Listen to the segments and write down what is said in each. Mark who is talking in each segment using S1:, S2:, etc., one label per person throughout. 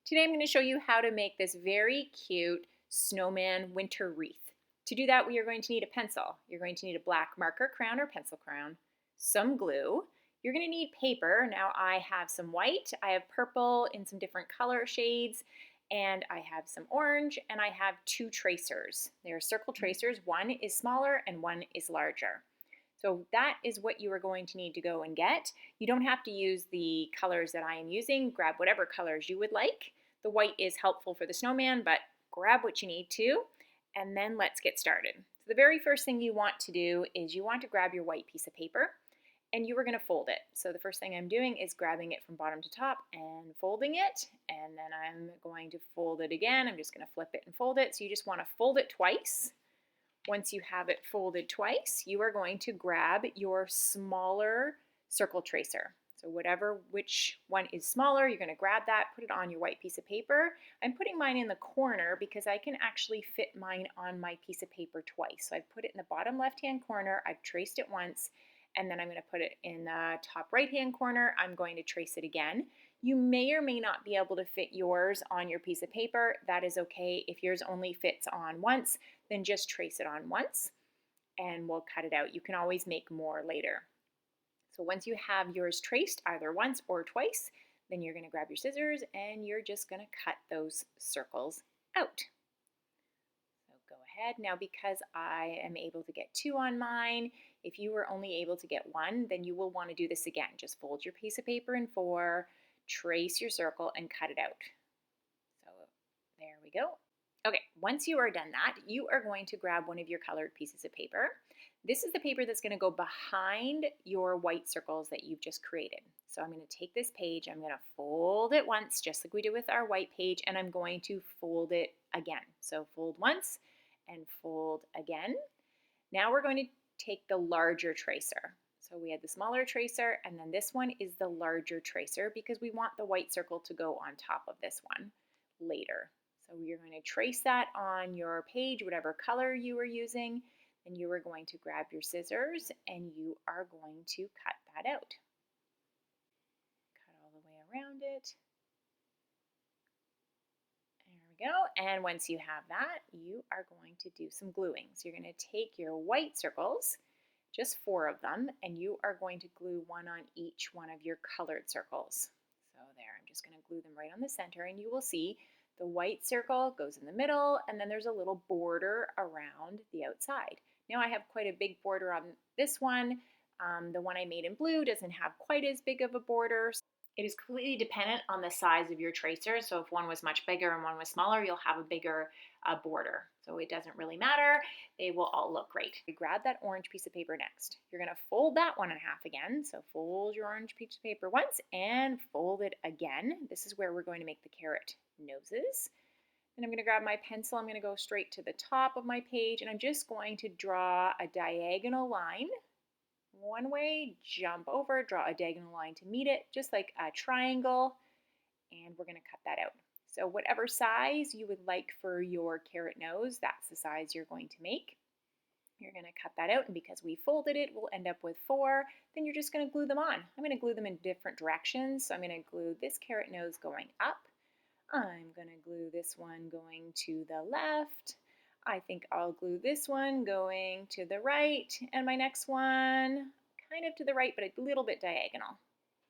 S1: Today I'm going to show you how to make this very cute snowman winter wreath. To do that, we are going to need a pencil. You're going to need a black marker crayon or pencil crayon, some glue. You're going to need paper. Now I have some white, I have purple in some different color shades, and I have some orange, and I have two tracers. They are circle tracers. One is smaller and one is larger. So that is what you are going to need to go and get. You don't have to use the colors that I am using. Grab whatever colors you would like. The white is helpful for the snowman, but grab what you need to, and then let's get started. So the very first thing you want to do is you want to grab your white piece of paper, and you are going to fold it. So the first thing I'm doing is grabbing it from bottom to top and folding it, and then I'm going to fold it again. I'm just going to flip it and fold it. So you just want to fold it twice. Once you have it folded twice, you are going to grab your smaller circle tracer. So which one is smaller, you're going to grab that, put it on your white piece of paper. I'm putting mine in the corner because I can actually fit mine on my piece of paper twice. So I've put it in the bottom left-hand corner, I've traced it once, and then I'm going to put it in the top right-hand corner. I'm going to trace it again. You may or may not be able to fit yours on your piece of paper. That is okay. If yours only fits on once, then just trace it on once and we'll cut it out. You can always make more later. So once you have yours traced either once or twice, then you're going to grab your scissors and you're just going to cut those circles out. So go ahead. Now because I am able to get two on mine, if you were only able to get one, then you will want to do this again. Just fold your piece of paper in four, trace your circle, and cut it out. So there we go. Okay, once you are done that, you are going to grab one of your colored pieces of paper. This is the paper that's going to go behind your white circles that you've just created. So I'm going to take this page, I'm going to fold it once, just like we did with our white page, and I'm going to fold it again. So fold once and fold again. Now we're going to take the larger tracer. So we had the smaller tracer, and then this one is the larger tracer because we want the white circle to go on top of this one later. So you're going to trace that on your page, whatever color you are using, and you are going to grab your scissors and you are going to cut that out. Cut all the way around it. There we go. And once you have that, you are going to do some gluing. So you're going to take your white circles, just four of them, and you are going to glue one on each one of your colored circles. So there, I'm just going to glue them right on the center, and you will see the white circle goes in the middle, and then there's a little border around the outside. Now I have quite a big border on this one. The one I made in blue doesn't have quite as big of a border. It is completely dependent on the size of your tracer. So if one was much bigger and one was smaller, you'll have a bigger border. So it doesn't really matter. They will all look great. You grab that orange piece of paper next. You're going to fold that one in half again. So fold your orange piece of paper once and fold it again. This is where we're going to make the carrot noses. Then I'm going to grab my pencil. I'm going to go straight to the top of my page, and I'm just going to draw a diagonal line one way, jump over, draw a diagonal line to meet it, just like a triangle, and we're going to cut that out. So whatever size you would like for your carrot nose, that's the size you're going to make. You're going to cut that out, and because we folded it, we'll end up with four. Then you're just going to glue them on. I'm going to glue them in different directions. So I'm going to glue this carrot nose going up. I'm going to glue this one going to the left. I think I'll glue this one going to the right, and my next one kind of to the right, but a little bit diagonal.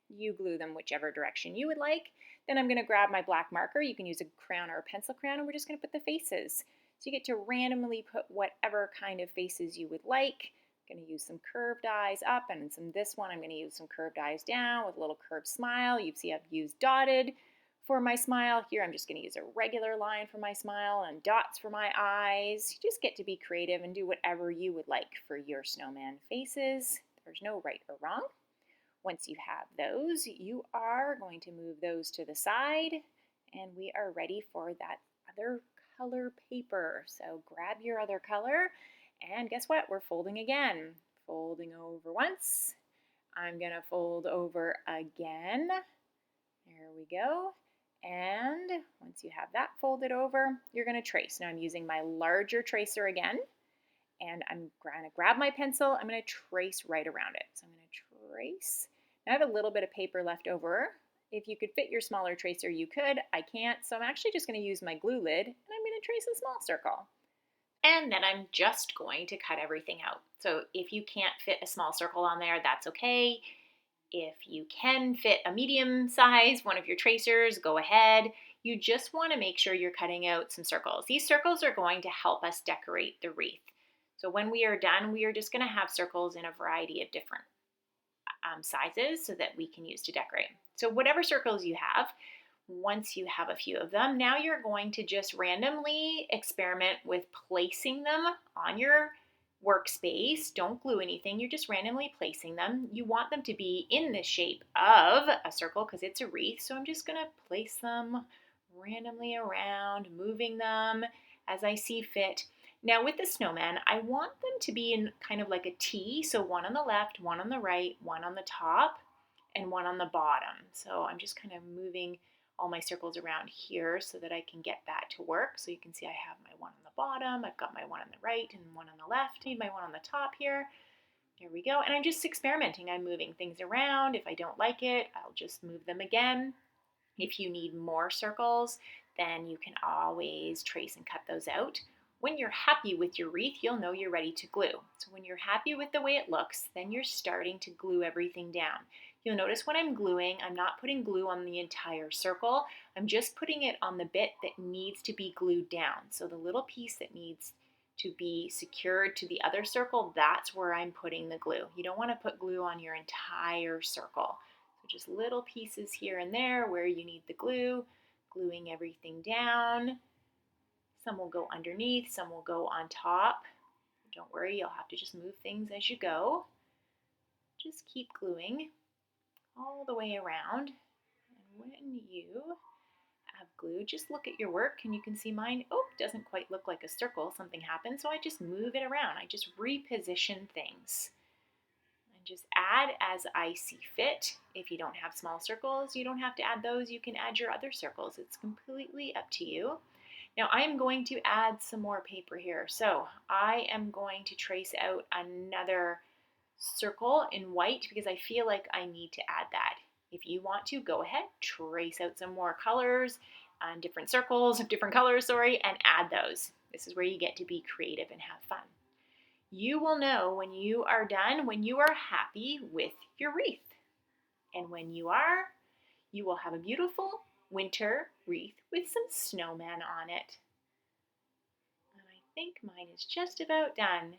S1: You glue them whichever direction you would like. Then I'm going to grab my black marker. You can use a crayon or a pencil crayon, and we're just going to put the faces. So you get to randomly put whatever kind of faces you would like. I'm going to use some curved eyes up, and this one I'm going to use some curved eyes down with a little curved smile. You see I've used dotted for my smile. Here I'm just going to use a regular line for my smile and dots for my eyes. You just get to be creative and do whatever you would like for your snowman faces. There's no right or wrong. Once you have those, you are going to move those to the side, and we are ready for that other color paper. So grab your other color, and guess what? We're folding again. Folding over once. I'm going to fold over again. There we go. And once you have that folded over, you're going to trace. Now I'm using my larger tracer again, and I'm going to grab my pencil. I'm going to trace right around it. So I'm going to trace. Now I have a little bit of paper left over, If you could fit your smaller tracer, you could. I can't, so I'm actually just going to use my glue lid, and I'm going to trace a small circle. And then I'm just going to cut everything out. So if you can't fit a small circle on there, that's okay. If you can fit a medium size, one of your tracers, go ahead. You just want to make sure you're cutting out some circles. These circles are going to help us decorate the wreath. So when we are done, we are just going to have circles in a variety of different sizes so that we can use to decorate. So whatever circles you have, once you have a few of them, now you're going to just randomly experiment with placing them on your workspace. Don't glue anything, you're just randomly placing them. You want them to be in the shape of a circle because it's a wreath, so I'm just going to place them randomly around, moving them as I see fit. Now with the snowman, I want them to be in kind of like a T, so one on the left, one on the right, one on the top, and one on the bottom. So I'm just kind of moving all my circles around here so that I can get that to work. So you can see I have my one on the bottom, I've got my one on the right and one on the left, I need my one on the top here. There we go. And I'm just experimenting. I'm moving things around. If I don't like it, I'll just move them again. If you need more circles, then you can always trace and cut those out. When you're happy with your wreath, you'll know you're ready to glue. So when you're happy with the way it looks, then you're starting to glue everything down. You'll notice when I'm gluing, I'm not putting glue on the entire circle. I'm just putting it on the bit that needs to be glued down. So the little piece that needs to be secured to the other circle, that's where I'm putting the glue. You don't want to put glue on your entire circle. So just little pieces here and there where you need the glue, gluing everything down. Some will go underneath, some will go on top. Don't worry, you'll have to just move things as you go. Just keep gluing all the way around. And when you have glue, just look at your work and you can see mine, doesn't quite look like a circle. Something happened, so I just move it around. I just reposition things. And just add as I see fit. If you don't have small circles, you don't have to add those. You can add your other circles. It's completely up to you. Now I am going to add some more paper here. So I am going to trace out another circle in white because I feel like I need to add that. If you want to, go ahead, trace out some more colors on different circles of different colors, and add those. This is where you get to be creative and have fun. You will know when you are done, when you are happy with your wreath. And when you are, you will have a beautiful winter wreath with some snowman on it. And I think mine is just about done.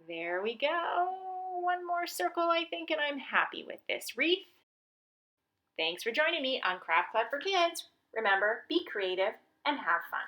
S1: There we go. One more circle, I think, and I'm happy with this wreath. Thanks for joining me on Craft Club for Kids. Remember, be creative and have fun.